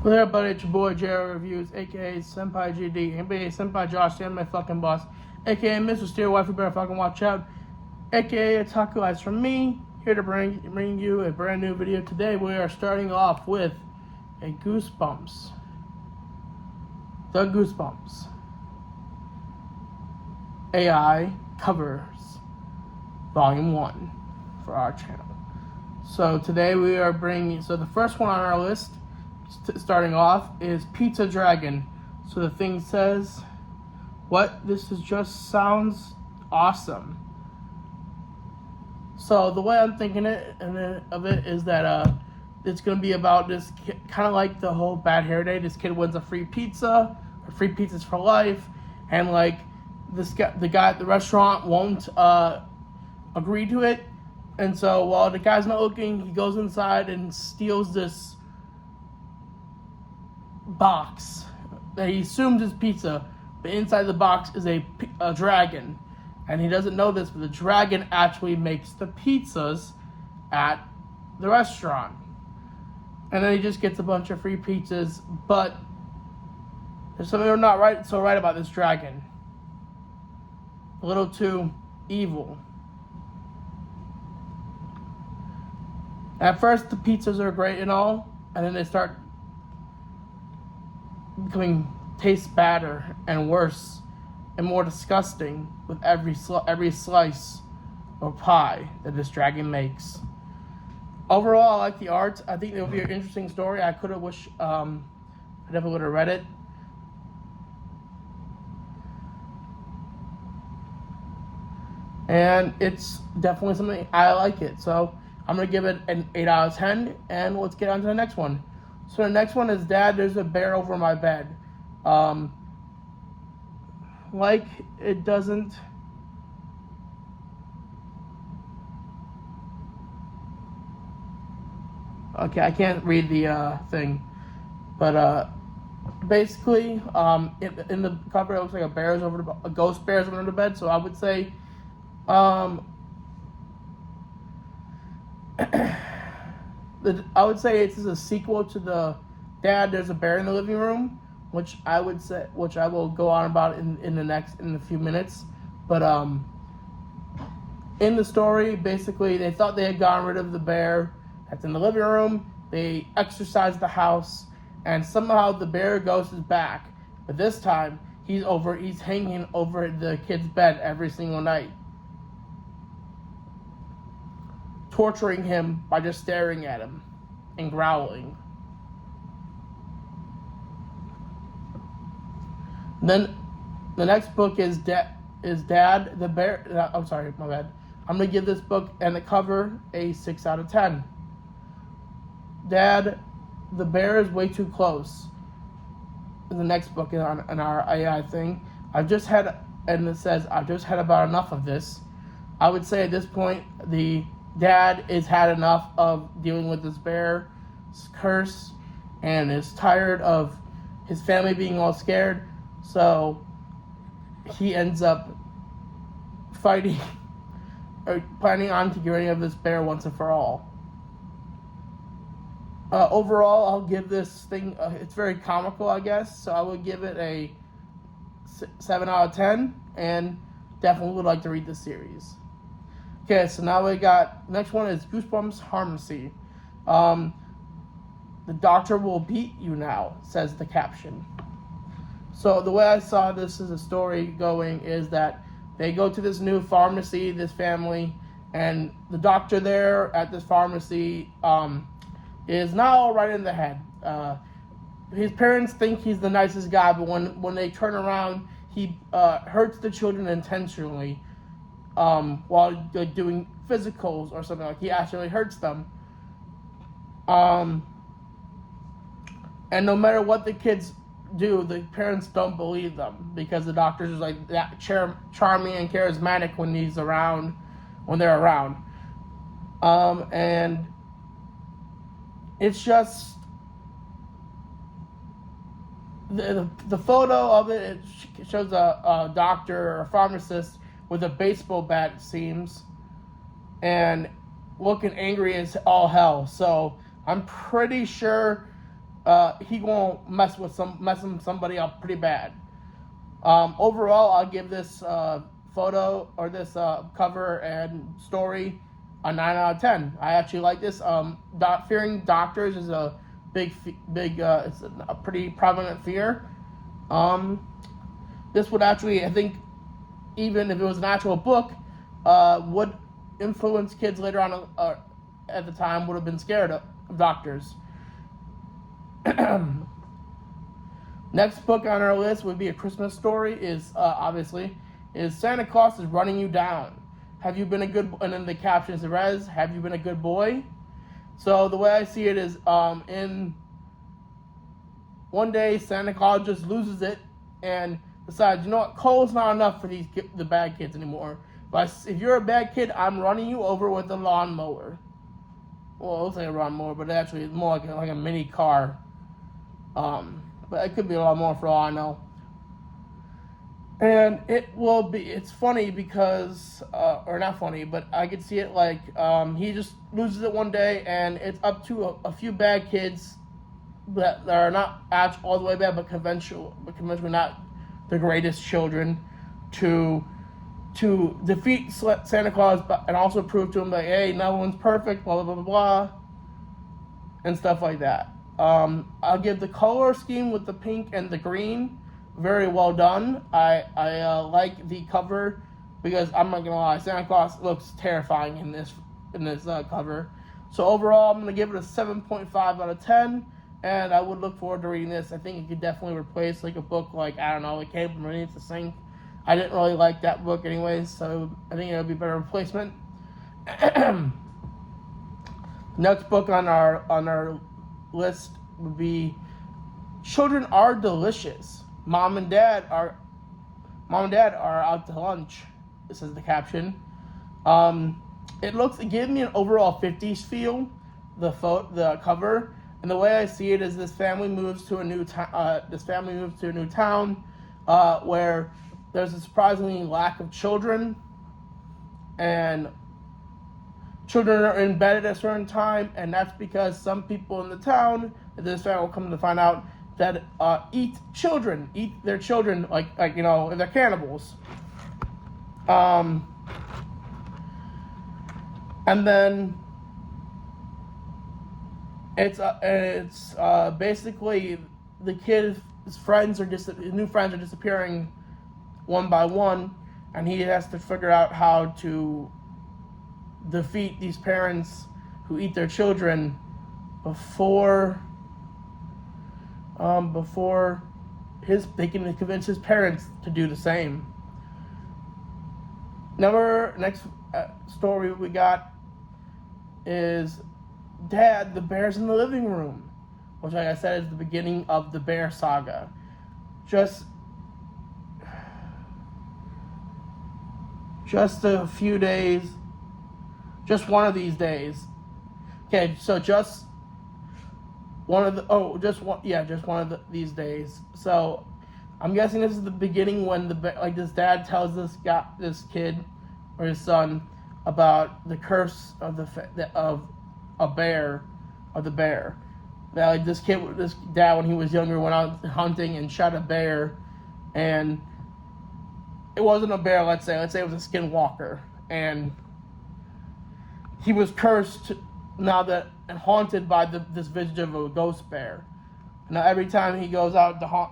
What's up, everybody? It's your boy JR Reviews, aka Senpai GD, aka Senpai Josh, and my fucking boss, aka Mr. Steel Wife. You better fucking watch out, aka Otaku Eyes from me, here to bring you a brand new video. Today we are starting off with a Goosebumps, the Goosebumps AI covers Volume 1 for our channel. So today we are bringing, the first one on our list, starting off, is Pizza Dragon. So the thing says, what? This is just sounds awesome. So the way I'm thinking of it is that it's going to be about this kid, kind of like the whole Bad Hair Day. This kid wins a free pizza, or free pizzas for life, and like the guy at the restaurant won't agree to it, and so while the guy's not looking, he goes inside and steals this box that he assumes is pizza, but inside the box is a dragon, and he doesn't know this, but the dragon actually makes the pizzas at the restaurant, and then he just gets a bunch of free pizzas. But there's something not right about this dragon. A little too evil. At first the pizzas are great and all, and then they start taste badder and worse and more disgusting with every slice or pie that this dragon makes. Overall, I like the art. I think it will be an interesting story. I could have wished I never would have read it. And it's definitely something I like it. So I'm going to give it an 8 out of 10, and let's get on to the next one. So the next one is Dad, There's a Bear Over My Bed. Like, it doesn't... Okay, I can't read the thing. But basically, in the cover, it looks like a ghost bear's under the bed. So I would say... I would say this is a sequel to the Dad, There's a Bear in the Living Room, which I will go on about in a few minutes. But in the story, basically, they thought they had gotten rid of the bear that's in the living room. They exorcised the house, and somehow the bear ghost is back. But this time, he's hanging over the kid's bed every single night, torturing him by just staring at him and growling. Then the next book is Dad, the Bear. I'm sorry, my bad. I'm going to give this book and the cover a 6 out of 10. Dad, the Bear is Way Too Close. In the next book on our AI thing, it says, I've just had about enough of this. I would say at this point, the Dad has had enough of dealing with this bear's curse and is tired of his family being all scared. So he ends up fighting or planning on to get rid of this bear once and for all. Overall, I'll give this thing, it's very comical, I guess. So I would give it a 7 out of 10, and definitely would like to read this series. Okay, so now next one is Goosebumps Pharmacy. The doctor will beat you now, says the caption. So the way I saw this as a story going is that they go to this new pharmacy, this family, and the doctor there at this pharmacy is not all right in the head. His parents think he's the nicest guy, but when they turn around, he hurts the children intentionally. While doing physicals or something, like he actually hurts them. Um, and no matter what the kids do, the parents don't believe them because the doctor's is like that charming and charismatic when they're around. And it's just the photo of it. It shows a doctor or a pharmacist with a baseball bat, it seems, and looking angry as all hell. So I'm pretty sure he won't messing somebody up pretty bad. Overall, I'll give this photo or this cover and story a 9 out of 10. I actually like this. Fearing doctors is a big, it's a pretty prominent fear. This would actually, I think, even if it was an actual book, would influence kids later on at the time would have been scared of doctors. Next book on our list would be A Christmas Story. Obviously Santa Claus is running you down. Have you been a good? And then the caption is have you been a good boy? So the way I see it is, in one day Santa Claus just loses it and decides, you know what, coal's not enough for the bad kids anymore. But if you're a bad kid, I'm running you over with a lawnmower. Well, it looks like a lawnmower, but actually it's more like a mini car. But it could be a lot more for all I know. And it's funny because, or not funny, but I could see it like, he just loses it one day and it's up to a few bad kids that are not all the way bad, but conventionally not the greatest children to defeat Santa Claus and also prove to him that, hey, no one's perfect, blah, blah, blah, blah, blah, and stuff like that. I'll give the color scheme with the pink and the green very well done. I like the cover because I'm not gonna lie, Santa Claus looks terrifying in this cover. So overall, I'm gonna give it a 7.5 out of 10, and I would look forward to reading this. I think it could definitely replace like a book like, I don't know, like Cable Beneath the Sink. I didn't really like that book anyways, so I think it would be a better replacement. Next book on our list would be Children Are Delicious. Mom and Dad are out to lunch. This is the caption. It gave me an overall 50s feel. The cover, and the way I see it is this family moves to a new town. Where there's a surprisingly lack of children, and children are in bed at a certain time, and that's because some people in the town, this family will come to find out, that eat their children like you know, they're cannibals. And then it's basically the kid's new friends are disappearing one by one, and he has to figure out how to defeat these parents who eat their children before they can convince his parents to do the same. Next story we got is Dad, the Bear's in the Living Room, which, like I said, is the beginning of the Bear saga. Just a few days, just one of these days. Okay, so just one of these days. So I'm guessing this is the beginning when this dad tells this kid or his son about the curse of the bear. That like this dad, when he was younger, went out hunting and shot a bear, and it wasn't a bear. Let's say it was a skinwalker, and he was cursed now that and haunted by this vision of a ghost bear. Now every time he goes out to haunt,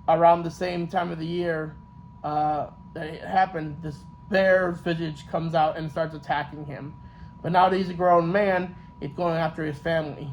around the same time of the year that it happened, this bear visage comes out and starts attacking him. But now that he's a grown man, it's going after his family.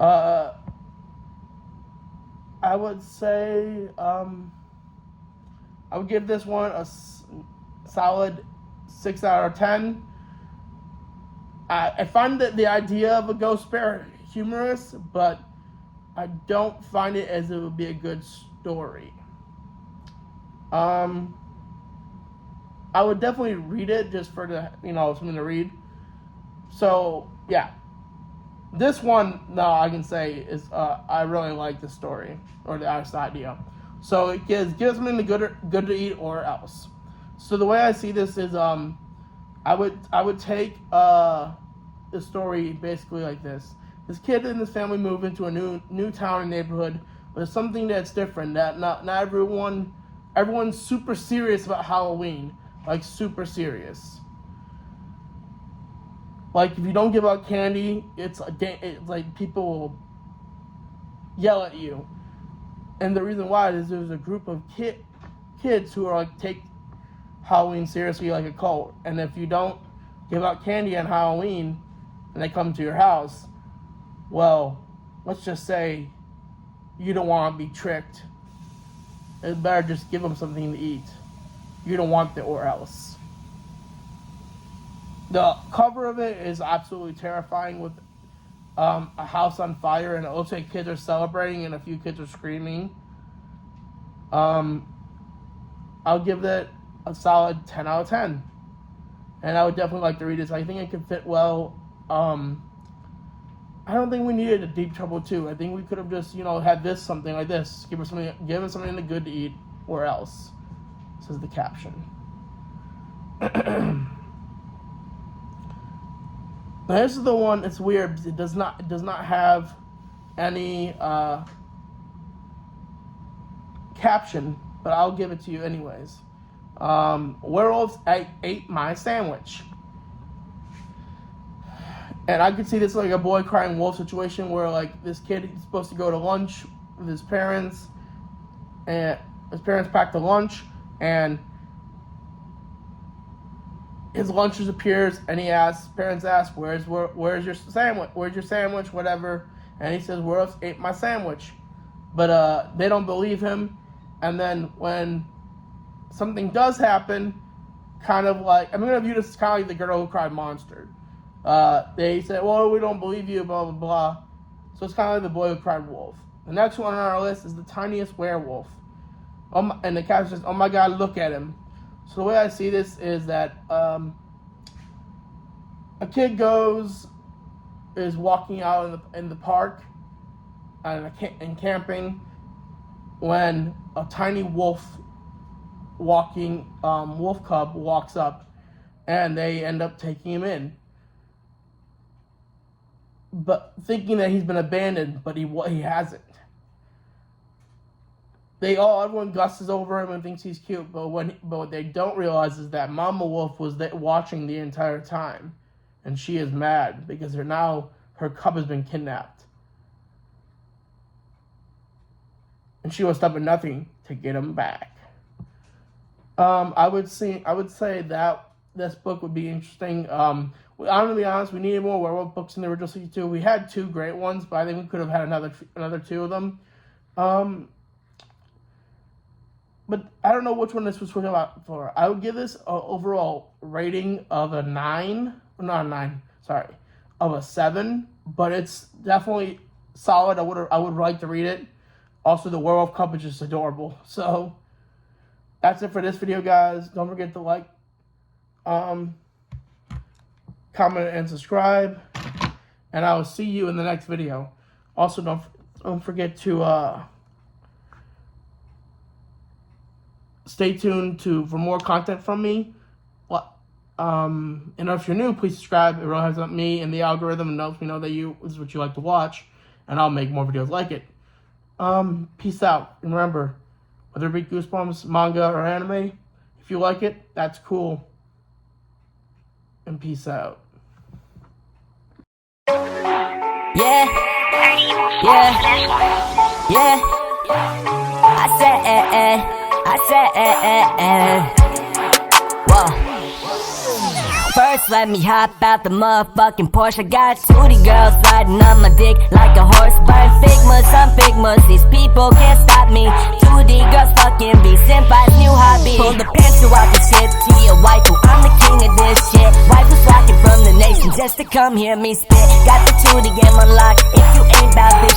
I would say I would give this one a solid 6 out of 10. I find that the idea of a ghost bear humorous, but I don't find it as it would be a good story. I would definitely read it just for the something to read. So yeah, this one I can say is I really like the story or the idea. So it gives something good to eat or else. So the way I see this is I would take the story basically like this. This kid and his family move into a new town and neighborhood, but it's something that's different. That not everyone's super serious about Halloween, like super serious. Like if you don't give out candy, it's like people will yell at you, and the reason why is there's a group of kids who are like take Halloween seriously like a cult, and if you don't give out candy on Halloween, and they come to your house, well, let's just say you don't want to be tricked. It's better just give them something to eat. You don't want the or else. The cover of it is absolutely terrifying with a house on fire, and it looks like kids are celebrating and a few kids are screaming. I'll give that a solid 10 out of 10. And I would definitely like to read this. I think it could fit well. I don't think we needed a Deep Trouble 2. I think we could have just, had this, something like this. Give us something good to eat, or else. Says the caption. Now this is the one. It's weird because it does not have any caption, but I'll give it to you anyways. Werewolves ate my sandwich. And I could see this like a boy crying wolf situation where like this kid is supposed to go to lunch with his parents, and his parents packed the lunch, and his lunch disappears, and parents ask, where's your sandwich? Where's your sandwich? Whatever. And he says, werewolves ate my sandwich. But they don't believe him, and then when something does happen, kind of like, I'm going to view this as kind of like the girl who cried monster. They said, well, we don't believe you, blah, blah, blah. So it's kind of like the boy who cried wolf. The next one on our list is the tiniest werewolf. And the caption says, oh my God, look at him. So the way I see this is that a kid is walking out in the park and camping when a tiny wolf cub walks up, and they end up taking him in, but thinking that he's been abandoned, but he hasn't. Everyone gusses over him and thinks he's cute, but what they don't realize is that Mama Wolf was watching the entire time, and she is mad because her cub has been kidnapped, and she will stop at nothing to get him back. I would say that this book would be interesting. I'm gonna be honest, we needed more werewolf books in the original 62. We had two great ones, but I think we could have had another two of them. But I don't know which one this was for. I would give this an overall rating of a 7. But it's definitely solid. I would like to read it. Also, the werewolf cub is just adorable. So that's it for this video, guys. Don't forget to like, comment, and subscribe. And I will see you in the next video. Also, don't forget to stay tuned for more content from me. And if you're new, please subscribe. It really helps out me and the algorithm, and helps me know that this is what you like to watch, and I'll make more videos like it. Peace out. And remember, whether it be Goosebumps, manga, or anime, if you like it, that's cool. And peace out. Yeah. I said, whoa. First, let me hop out the motherfucking Porsche. I got 2D girls riding on my dick like a horse. Burn Figmas, I'm Figmas. These people can't stop me. 2D girls fucking be senpai's new hobby. Pull the pencil out the shit to your waifu. I'm the king of this shit. Waifu's rocking from the nations. just to come hear me spit. Got the 2 to game unlocked. If you ain't about this